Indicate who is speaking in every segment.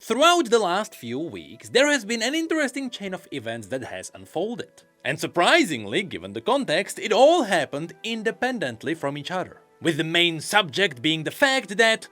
Speaker 1: Throughout the last few weeks, there has been an interesting chain of events that has unfolded. And surprisingly, given the context, it all happened independently from each other. With the main subject being the fact that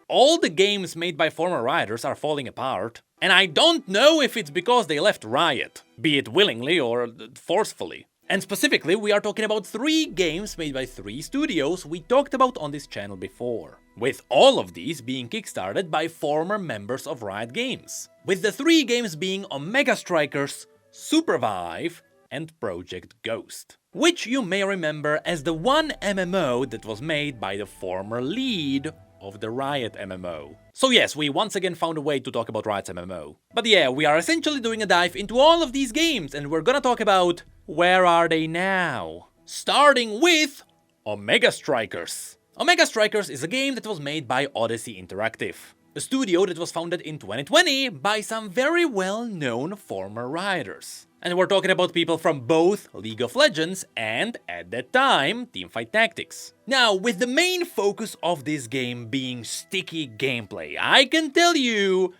Speaker 1: all the games made by former Rioters are falling apart. And I don't know if it's because they left Riot, be it willingly or forcefully. And specifically, we are talking about 3 games made by 3 studios we talked about on this channel before. With all of these being kickstarted by former members of Riot Games. With the 3 games being Omega Strikers, Supervive, and Project Ghost. Which you may remember as the one MMO that was made by the former lead of the Riot MMO. So yes, we once again found a way to talk about Riot's MMO. But yeah, we are essentially doing a dive into all of these games, and we're gonna talk about where are they now? Starting with Omega Strikers. Omega Strikers is a game that was made by Odyssey Interactive, a studio that was founded in 2020 by some very well-known former Rioters. And we're talking about people from both League of Legends and, at that time, Teamfight Tactics. Now, with the main focus of this game being sticky gameplay, I can tell you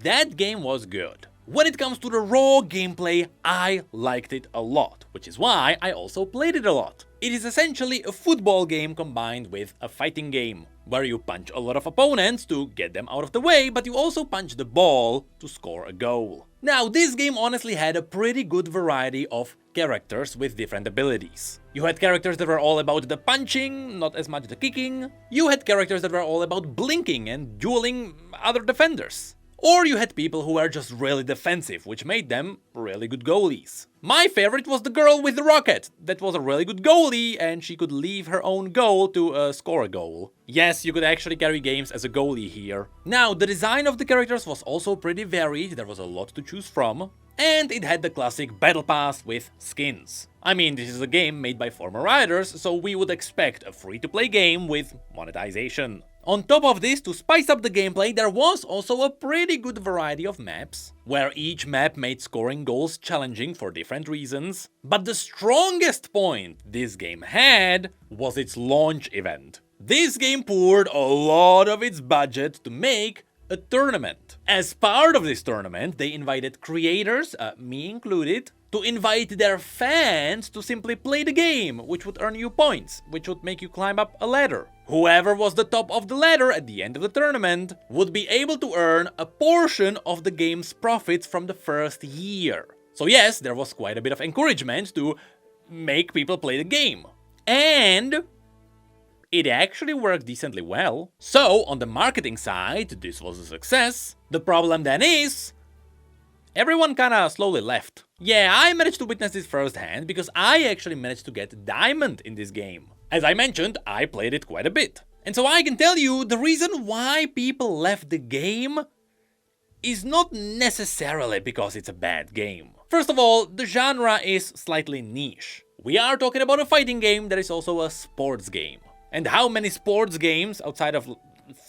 Speaker 1: that game was good. When it comes to the raw gameplay, I liked it a lot, which is why I also played it a lot. It is essentially a football game combined with a fighting game, where you punch a lot of opponents to get them out of the way, but you also punch the ball to score a goal. Now, this game honestly had a pretty good variety of characters with different abilities. You had characters that were all about the punching, not as much the kicking. You had characters that were all about blinking and dueling other defenders. Or you had people who were just really defensive, which made them really good goalies. My favorite was the girl with the rocket. That was a really good goalie, and she could leave her own goal to score a goal. Yes, you could actually carry games as a goalie here. Now, the design of the characters was also pretty varied, there was a lot to choose from. And it had the classic battle pass with skins. I mean, this is a game made by former Rioters, so we would expect a free-to-play game with monetization. On top of this, to spice up the gameplay, there was also a pretty good variety of maps, where each map made scoring goals challenging for different reasons. But the strongest point this game had was its launch event. This game poured a lot of its budget to make a tournament. As part of this tournament, they invited creators, me included, to invite their fans to simply play the game, which would earn you points, which would make you climb up a ladder. Whoever was the top of the ladder at the end of the tournament would be able to earn a portion of the game's profits from the first year. So yes, there was quite a bit of encouragement to make people play the game. And it actually worked decently well. So, on the marketing side, this was a success. The problem then is everyone kinda slowly left. Yeah, I managed to witness this firsthand because I actually managed to get Diamond in this game. As I mentioned, I played it quite a bit. And so I can tell you, the reason why people left the game is not necessarily because it's a bad game. First of all, the genre is slightly niche. We are talking about a fighting game that is also a sports game. And how many sports games outside of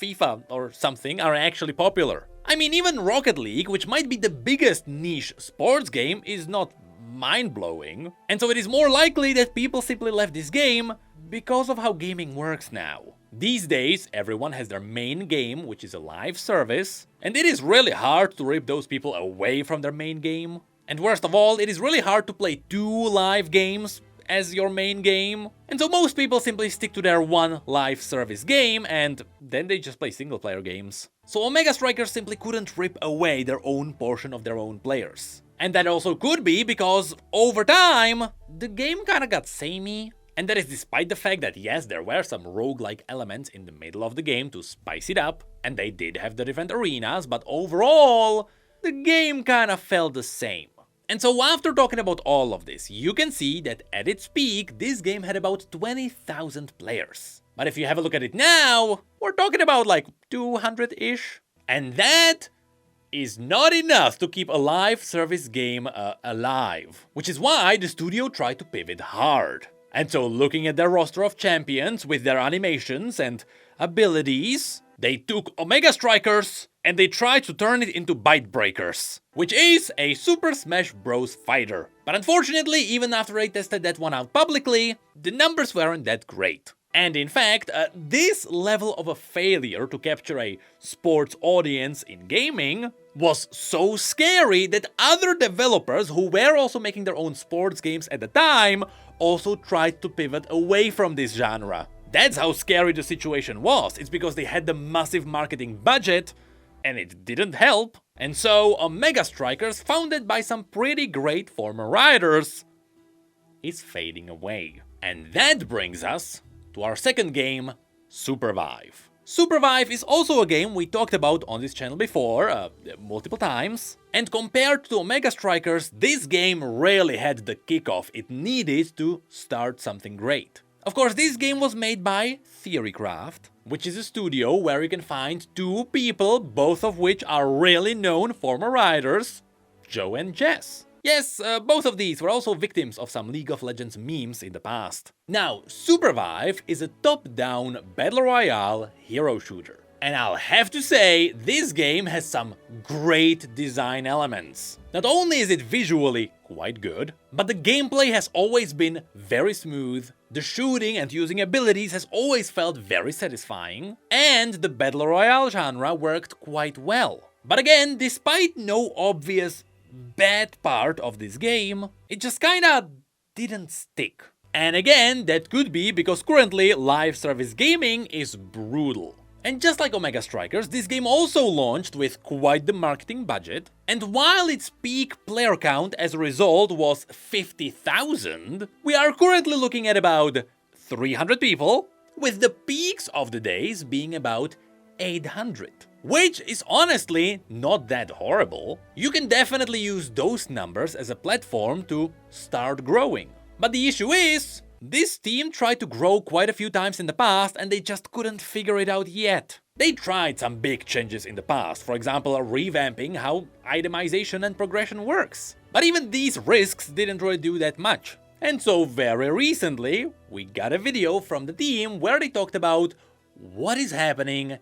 Speaker 1: FIFA or something are actually popular? I mean, even Rocket League, which might be the biggest niche sports game, is not mind-blowing. And so it is more likely that people simply left this game because of how gaming works now. These days, everyone has their main game, which is a live service, and it is really hard to rip those people away from their main game. And worst of all, it is really hard to play 2 live games as your main game. And so most people simply stick to their one live service game, and then they just play single-player games. So Omega Strikers simply couldn't rip away their own portion of their own players. And that also could be because, over time, the game kinda got samey. And that is despite the fact that yes, there were some roguelike elements in the middle of the game to spice it up, and they did have the different arenas, but overall, the game kinda felt the same. And so after talking about all of this, you can see that at its peak, this game had about 20,000 players. But if you have a look at it now, we're talking about like 200-ish. And that is not enough to keep a live service game alive. Which is why the studio tried to pivot hard. And so looking at their roster of champions with their animations and abilities, they took Omega Strikers and they tried to turn it into Bite Breakers, which is a Super Smash Bros. Fighter. But unfortunately, even after I tested that one out publicly, the numbers weren't that great. And in fact, this level of a failure to capture a sports audience in gaming was so scary that other developers who were also making their own sports games at the time also tried to pivot away from this genre. That's how scary the situation was. It's because they had the massive marketing budget and it didn't help. And so Omega Strikers, founded by some pretty great former Rioters, is fading away. And that brings us to our second game, Supervive. Supervive is also a game we talked about on this channel before, multiple times. And compared to Omega Strikers, this game really had the kickoff it needed to start something great. Of course, this game was made by Theorycraft, which is a studio where you can find two people, both of which are really known former writers, Joe and Jess. Yes, both of these were also victims of some League of Legends memes in the past. Now, Supervive is a top-down Battle Royale hero shooter. And I'll have to say, this game has some great design elements. Not only is it visually quite good, but the gameplay has always been very smooth, the shooting and using abilities has always felt very satisfying, and the Battle Royale genre worked quite well. But again, despite no obvious bad part of this game, it just kinda didn't stick. And again, that could be because currently live service gaming is brutal. And just like Omega Strikers, this game also launched with quite the marketing budget, and while its peak player count as a result was 50,000, we are currently looking at about 300 people, with the peaks of the days being about 800. Which is honestly not that horrible. You can definitely use those numbers as a platform to start growing. But the issue is, this team tried to grow quite a few times in the past and they just couldn't figure it out yet. They tried some big changes in the past, for example revamping how itemization and progression works. But even these risks didn't really do that much. And so very recently, we got a video from the team where they talked about what is happening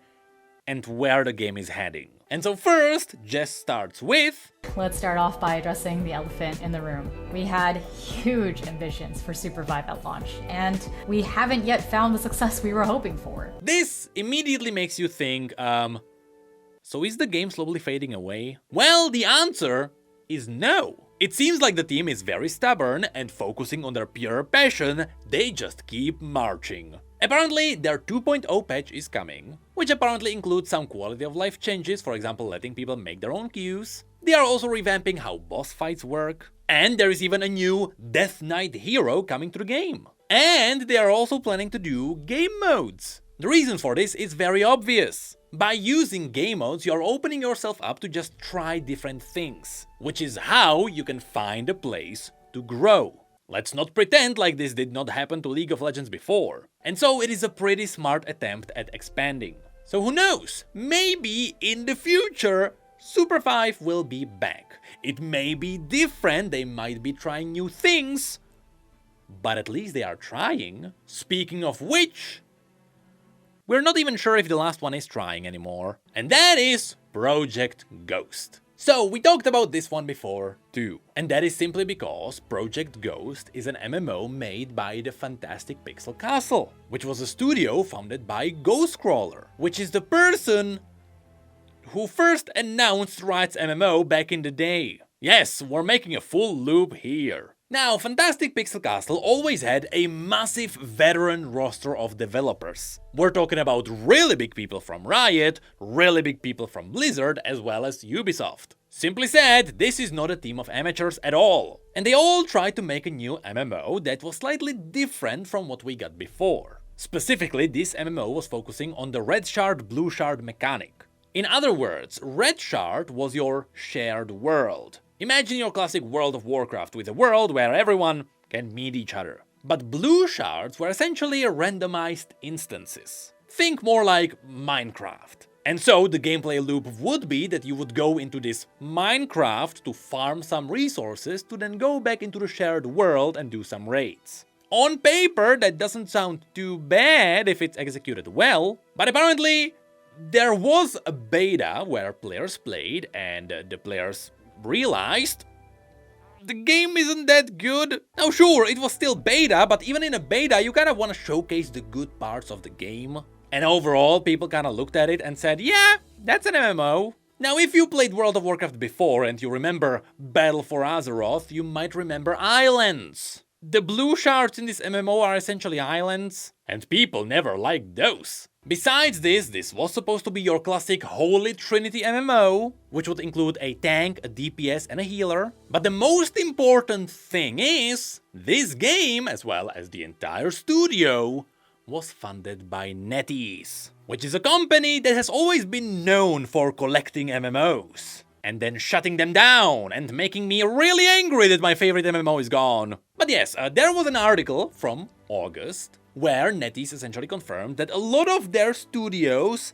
Speaker 1: and where the game is heading. And so first, Jess starts with...
Speaker 2: Let's start off by addressing the elephant in the room. We had huge ambitions for Supervive at launch, and we haven't yet found the success we were hoping for.
Speaker 1: This immediately makes you think, so is the game slowly fading away? Well, the answer is no. It seems like the team is very stubborn and focusing on their pure passion, they just keep marching. Apparently, their 2.0 patch is coming, which apparently includes some quality of life changes, for example letting people make their own queues. They are also revamping how boss fights work, and there is even a new Death Knight hero coming to the game. And they are also planning to do game modes. The reason for this is very obvious. By using game modes, you are opening yourself up to just try different things, which is how you can find a place to grow. Let's not pretend like this did not happen to League of Legends before. And so it is a pretty smart attempt at expanding. So who knows, maybe in the future, Supervive will be back. It may be different, they might be trying new things, but at least they are trying. Speaking of which, we're not even sure if the last one is trying anymore. And that is Project Ghost. So, we talked about this one before too, and that is simply because Project Ghost is an MMO made by the fantastic Pixel Castle, which was a studio founded by Ghostcrawler, which is the person who first announced Riot's MMO back in the day. Yes, we're making a full loop here. Now, Fantastic Pixel Castle always had a massive veteran roster of developers. We're talking about really big people from Riot, really big people from Blizzard, as well as Ubisoft. Simply said, this is not a team of amateurs at all. And they all tried to make a new MMO that was slightly different from what we got before. Specifically, this MMO was focusing on the red shard, blue shard mechanic. In other words, red shard was your shared world. Imagine your classic World of Warcraft with a world where everyone can meet each other. But blue shards were essentially randomized instances. Think more like Minecraft. And so the gameplay loop would be that you would go into this Minecraft to farm some resources to then go back into the shared world and do some raids. On paper, that doesn't sound too bad if it's executed well, but apparently there was a beta where players played and the players realized the game isn't that good. Now sure, it was still beta, but even in a beta you kinda wanna showcase the good parts of the game. And overall, people kinda looked at it and said, yeah, that's an MMO. Now if you played World of Warcraft before and you remember Battle for Azeroth, you might remember islands. The blue shards in this MMO are essentially islands, and people never liked those. Besides this was supposed to be your classic Holy Trinity MMO, which would include a tank, a DPS and a healer. But the most important thing is, this game, as well as the entire studio, was funded by NetEase, which is a company that has always been known for collecting MMOs and then shutting them down and making me really angry that my favorite MMO is gone. But yes, there was an article from August where NetEase essentially confirmed that a lot of their studios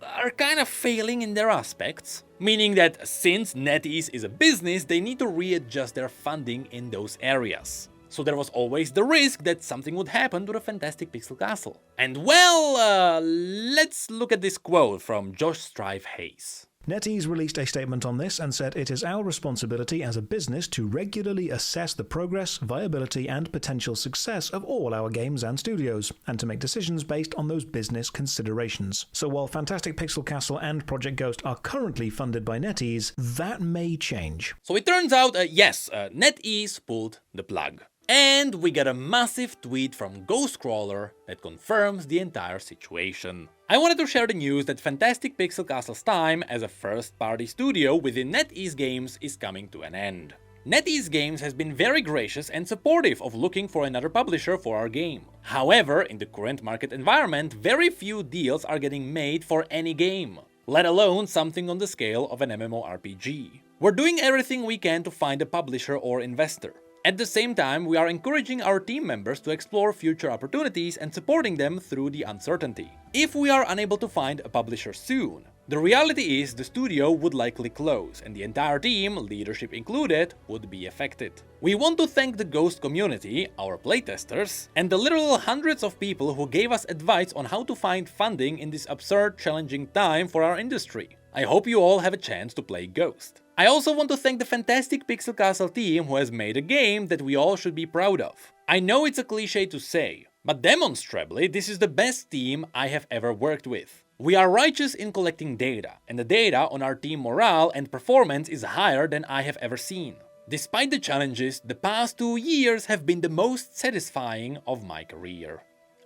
Speaker 1: are kind of failing in their aspects, meaning that since NetEase is a business, they need to readjust their funding in those areas. So there was always the risk that something would happen to the fantastic Pixel Castle. And well, let's look at this quote from Josh Strive Hayes.
Speaker 3: NetEase released a statement on this and said it is our responsibility as a business to regularly assess the progress, viability and potential success of all our games and studios, and to make decisions based on those business considerations. So while Fantastic Pixel Castle and Project Ghost are currently funded by NetEase, that may change.
Speaker 1: So it turns out, yes, NetEase pulled the plug. And we get a massive tweet from Ghostcrawler that confirms the entire situation. I wanted to share the news that Fantastic Pixel Castle's time as a first-party studio within NetEase Games is coming to an end. NetEase Games has been very gracious and supportive of looking for another publisher for our game. However, in the current market environment, very few deals are getting made for any game, let alone something on the scale of an MMORPG. We're doing everything we can to find a publisher or investor. At the same time, we are encouraging our team members to explore future opportunities and supporting them through the uncertainty. If we are unable to find a publisher soon, the reality is the studio would likely close and the entire team, leadership included, would be affected. We want to thank the Ghost community, our playtesters, and the literal hundreds of people who gave us advice on how to find funding in this absurd, challenging time for our industry. I hope you all have a chance to play Ghost. I also want to thank the Fantastic Pixel Castle team who has made a game that we all should be proud of. I know it's a cliche to say, but demonstrably this is the best team I have ever worked with. We are righteous in collecting data, and the data on our team morale and performance is higher than I have ever seen. Despite the challenges, the past 2 years have been the most satisfying of my career.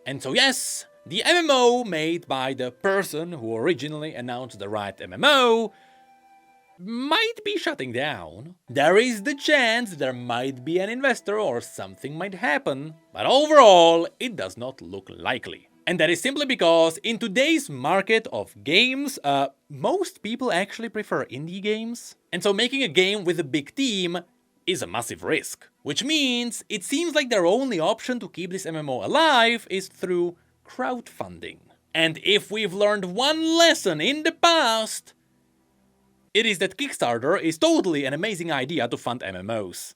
Speaker 1: And so yes, the MMO made by the person who originally announced the Riot MMO might be shutting down. There is the chance there might be an investor or something might happen, but overall it does not look likely. And that is simply because in today's market of games, most people actually prefer indie games. And so making a game with a big team is a massive risk. Which means it seems like their only option to keep this MMO alive is through crowdfunding. And if we've learned one lesson in the past, it is that Kickstarter is totally an amazing idea to fund MMOs.